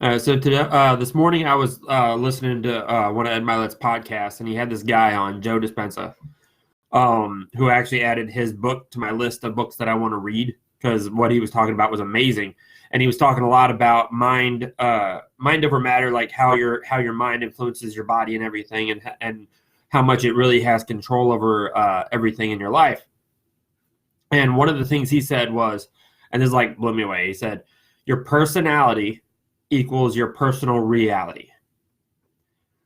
So today, this morning, I was listening to one of Ed Milet's podcasts, and he had this guy on, Joe Dispenza, who actually added his book to my list of books that I want to read because what he was talking about was amazing. And he was talking a lot about mind over matter, like how your mind influences your body and everything, and how much it really has control over everything in your life. And one of the things he said was, and this like blew me away. He said, "Your personality equals your personal reality."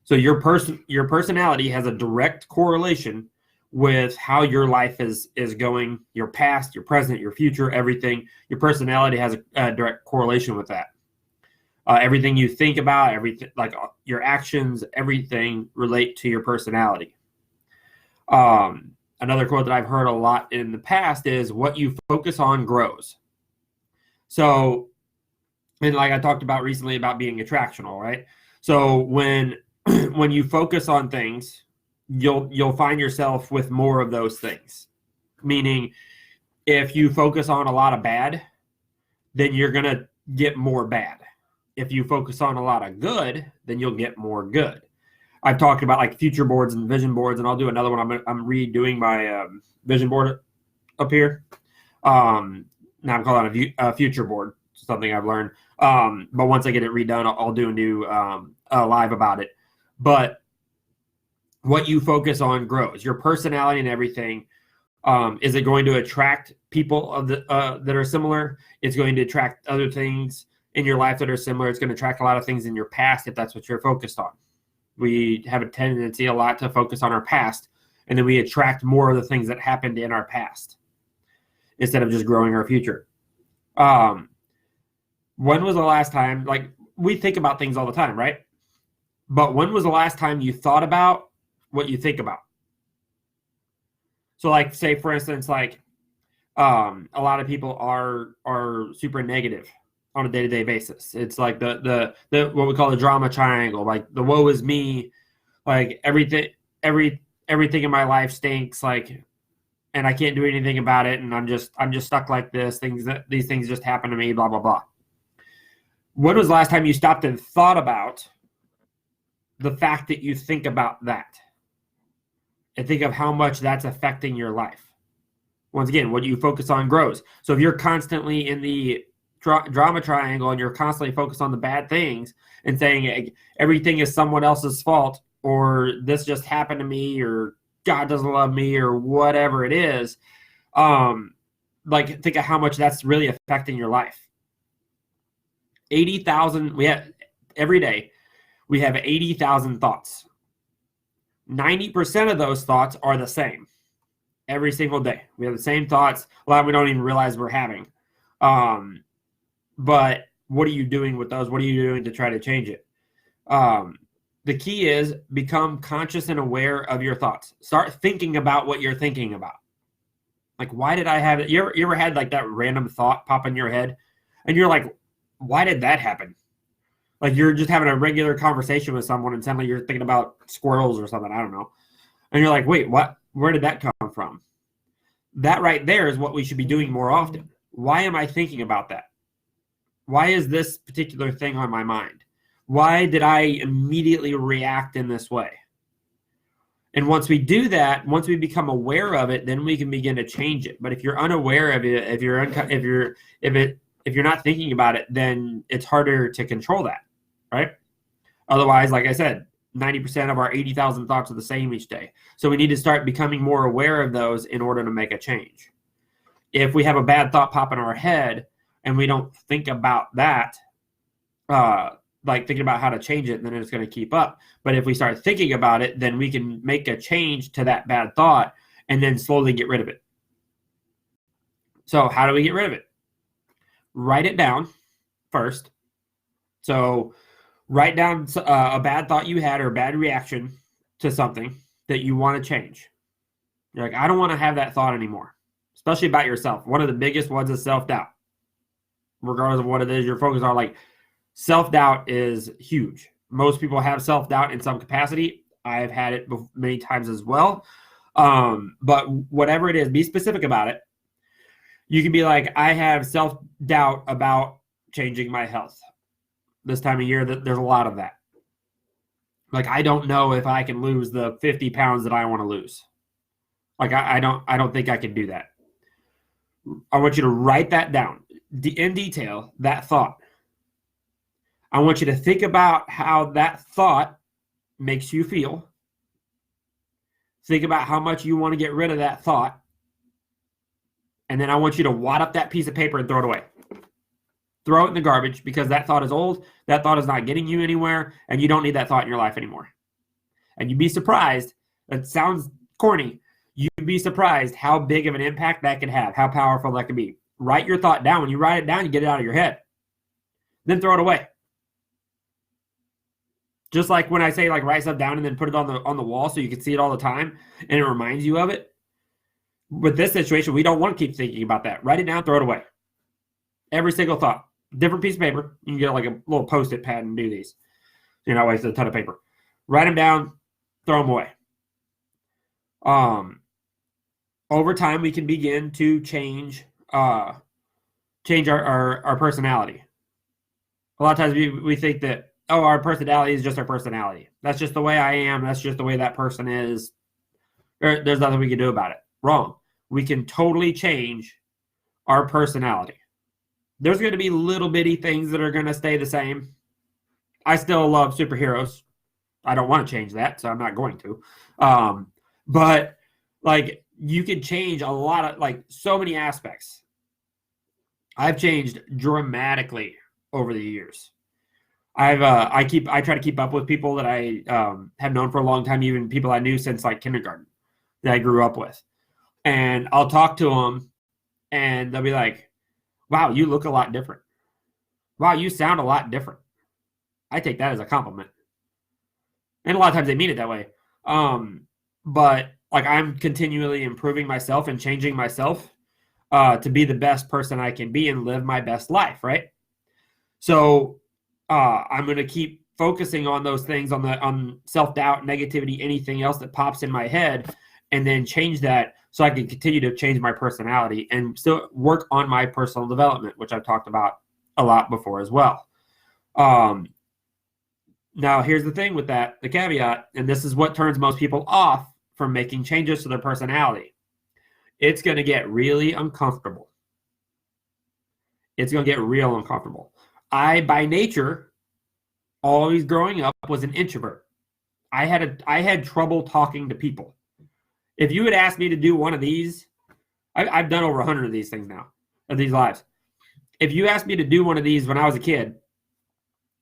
So your personality has a direct correlation with how your life is going, your past, your present, your future, everything. Your personality has a direct correlation with that. Everything you think about, everything like your actions, everything relate to your personality. Another quote that I've heard a lot in the past is, "What you focus on grows." So, and like I talked about recently about being attractional, right? So when when you focus on things, you'll find yourself with more of those things. Meaning, if you focus on a lot of bad, then you're gonna get more bad. If you focus on a lot of good, then you'll get more good. I've talked about like future boards and vision boards, and I'll do another one. I'm redoing my vision board up here. Now I'm calling it a future board, something I've learned. But once I get it redone, I'll do a new live about it. But what you focus on grows. Your personality and everything. Is it going to attract people that are similar? It's going to attract other things in your life that are similar. It's going to attract a lot of things in your past if that's what you're focused on. We have a tendency a lot to focus on our past, and then we attract more of the things that happened in our past instead of just growing our future. When was the last time, like we think about things all the time, right? But when was the last time you thought about what you think about? So like say for instance, like a lot of people are super negative on a day-to-day basis. It's like the what we call the drama triangle, like the woe is me, like everything in my life stinks, like, and I can't do anything about it, and I'm just stuck like this. These things just happen to me, blah blah blah. When was the last time you stopped and thought about the fact that you think about that? And think of how much that's affecting your life. Once again, what you focus on grows. So if you're constantly in the drama triangle and you're constantly focused on the bad things and saying everything is someone else's fault, or this just happened to me, or God doesn't love me, or whatever it is, like think of how much that's really affecting your life. 80,000, we have every day, we have 80,000 thoughts. 90% of those thoughts are the same every single day. We have the same thoughts. A lot of we don't even realize we're having. But what are you doing with those? What are you doing to try to change it? The key is become conscious and aware of your thoughts. Start thinking about what you're thinking about. Like, why did I have it? You ever had like that random thought pop in your head? And you're like, why did that happen? Like you're just having a regular conversation with someone and suddenly you're thinking about squirrels or something. I don't know. And you're like, wait, what? Where did that come from? That right there is what we should be doing more often. Why am I thinking about that? Why is this particular thing on my mind? Why did I immediately react in this way? And once we do that, once we become aware of it, then we can begin to change it. But if you're unaware of it, if you're not thinking about it, then it's harder to control that, right? Otherwise, like I said, 90% of our 80,000 thoughts are the same each day. So we need to start becoming more aware of those in order to make a change. If we have a bad thought pop in our head and we don't think about that, like thinking about how to change it, then it's going to keep up. But if we start thinking about it, then we can make a change to that bad thought and then slowly get rid of it. So how do we get rid of it? Write it down first. So write down a bad thought you had or a bad reaction to something that you want to change. You're like, I don't want to have that thought anymore, especially about yourself. One of the biggest ones is self-doubt. Regardless of what it is you're focused on, like self-doubt is huge. Most people have self-doubt in some capacity. I've had it many times as well. But whatever it is, be specific about it. You can be like, I have self-doubt about changing my health. this time of year, that there's a lot of that. Like, I don't know if I can lose the 50 pounds that I want to lose. Like, I don't think I can do that. I want you to write that down in detail, that thought. I want you to think about how that thought makes you feel. Think about how much you want to get rid of that thought. And then I want you to wad up that piece of paper and throw it away. Throw it in the garbage, because that thought is old. That thought is not getting you anywhere, and you don't need that thought in your life anymore. And you'd be surprised. It sounds corny. You'd be surprised how big of an impact that could have, how powerful that could be. Write your thought down. When you write it down, you get it out of your head. Then throw it away. Just like when I say, like, write stuff down and then put it on the wall so you can see it all the time and it reminds you of it. With this situation, we don't want to keep thinking about that. Write it down, throw it away. Every single thought. Different piece of paper. You can get like a little Post-it pad and do these. You're not wasting a ton of paper. Write them down, throw them away. Over time, we can begin to change our personality. A lot of times we think that, oh, our personality is just our personality. That's just the way I am. That's just the way that person is. There's nothing we can do about it. Wrong. We can totally change our personality. There's going to be little bitty things that are going to stay the same. I still love superheroes. I don't want to change that, so I'm not going to. But like, you can change a lot of, like, so many aspects. I've changed dramatically over the years. I try to keep up with people that I have known for a long time, even people I knew since like kindergarten that I grew up with. And I'll talk to them and they'll be like, wow, you look a lot different. Wow, you sound a lot different. I take that as a compliment. And a lot of times they mean it that way. But like, I'm continually improving myself and changing myself to be the best person I can be and live my best life, right? So I'm going to keep focusing on those things, on self-doubt, negativity, anything else that pops in my head, and then change that so I can continue to change my personality and still work on my personal development, which I've talked about a lot before as well. Now, here's the thing with that, the caveat, and this is what turns most people off from making changes to their personality. It's going to get really uncomfortable. It's going to get real uncomfortable. I, by nature, always growing up, was an introvert. I had trouble talking to people. If you had asked me to do one of these, I've done over 100 of these things now, of these lives. If you asked me to do one of these when I was a kid,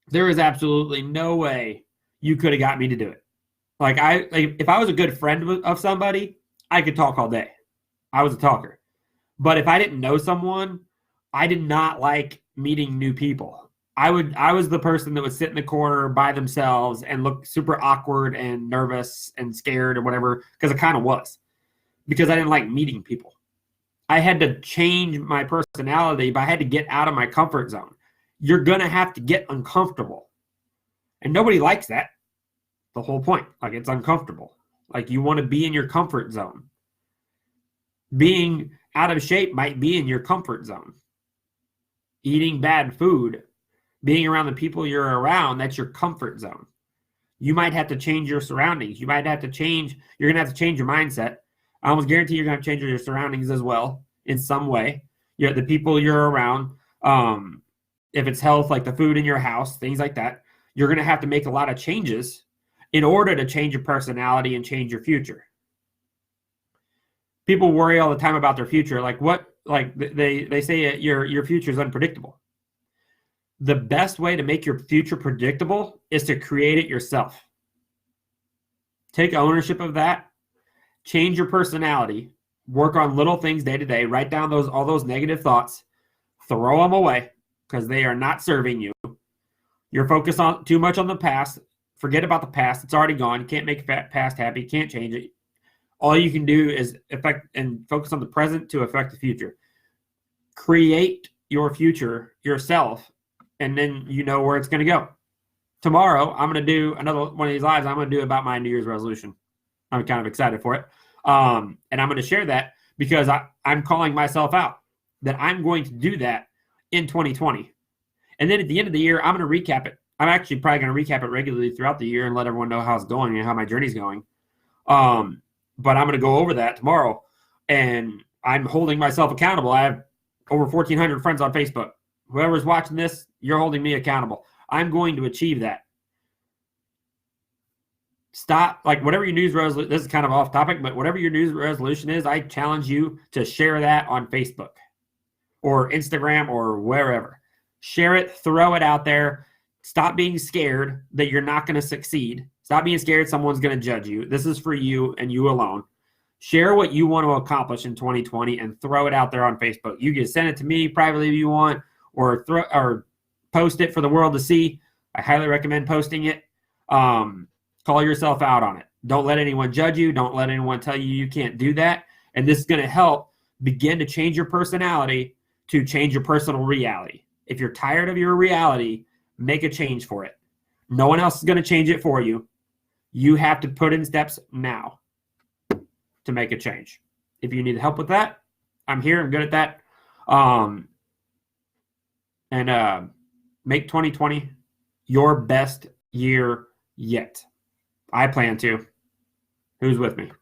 there is absolutely no way you could have got me to do it. Like, if I was a good friend of somebody, I could talk all day. I was a talker. But if I didn't know someone, I did not like meeting new people. I was the person that would sit in the corner by themselves and look super awkward and nervous and scared or whatever, because I kind of was, because I didn't like meeting people. I had to change my personality, but I had to get out of my comfort zone. You're going to have to get uncomfortable. And nobody likes that. The whole point. Like, it's uncomfortable. Like, you want to be in your comfort zone. Being out of shape might be in your comfort zone. Eating bad food, being around the people you're around, that's your comfort zone. You might have to change your surroundings. You're going to have to change your mindset. I almost guarantee you're going to change your surroundings as well in some way. The people you're around, if it's health, like the food in your house, things like that, you're going to have to make a lot of changes in order to change your personality and change your future. People worry all the time about their future. They say your future is unpredictable. The best way to make your future predictable is to create it yourself. Take ownership of that. Change your personality. Work on little things day to day. Write down all those negative thoughts. Throw them away because they are not serving you. You're focused on too much on the past. Forget about the past. It's already gone. You can't make the past happy. You can't change it. All you can do is affect and focus on the present to affect the future. Create your future yourself, and then you know where it's going to go. Tomorrow, I'm going to do another one of these lives. I'm going to do about my New Year's resolution. I'm kind of excited for it. And I'm going to share that because I'm calling myself out that I'm going to do that in 2020. And then at the end of the year, I'm going to recap it. I'm actually probably going to recap it regularly throughout the year and let everyone know how it's going and how my journey's going. But I'm going to go over that tomorrow, and I'm holding myself accountable. I have over 1,400 friends on Facebook. Whoever's watching this, you're holding me accountable. I'm going to achieve that. Stop, like whatever your news resolution, this is kind of off topic, but whatever your news resolution is, I challenge you to share that on Facebook or Instagram or wherever. Share it, throw it out there. Stop being scared that you're not going to succeed. Stop being scared someone's going to judge you. This is for you and you alone. Share what you want to accomplish in 2020 and throw it out there on Facebook. You can send it to me privately if you want, or post it for the world to see. I highly recommend posting it. Call yourself out on it. Don't let anyone judge you. Don't let anyone tell you you can't do that. And this is going to help begin to change your personality to change your personal reality. If you're tired of your reality, make a change for it. No one else is going to change it for you. You have to put in steps now to make a change. If you need help with that, I'm here. I'm good at that. Make 2020 your best year yet. I plan to. Who's with me?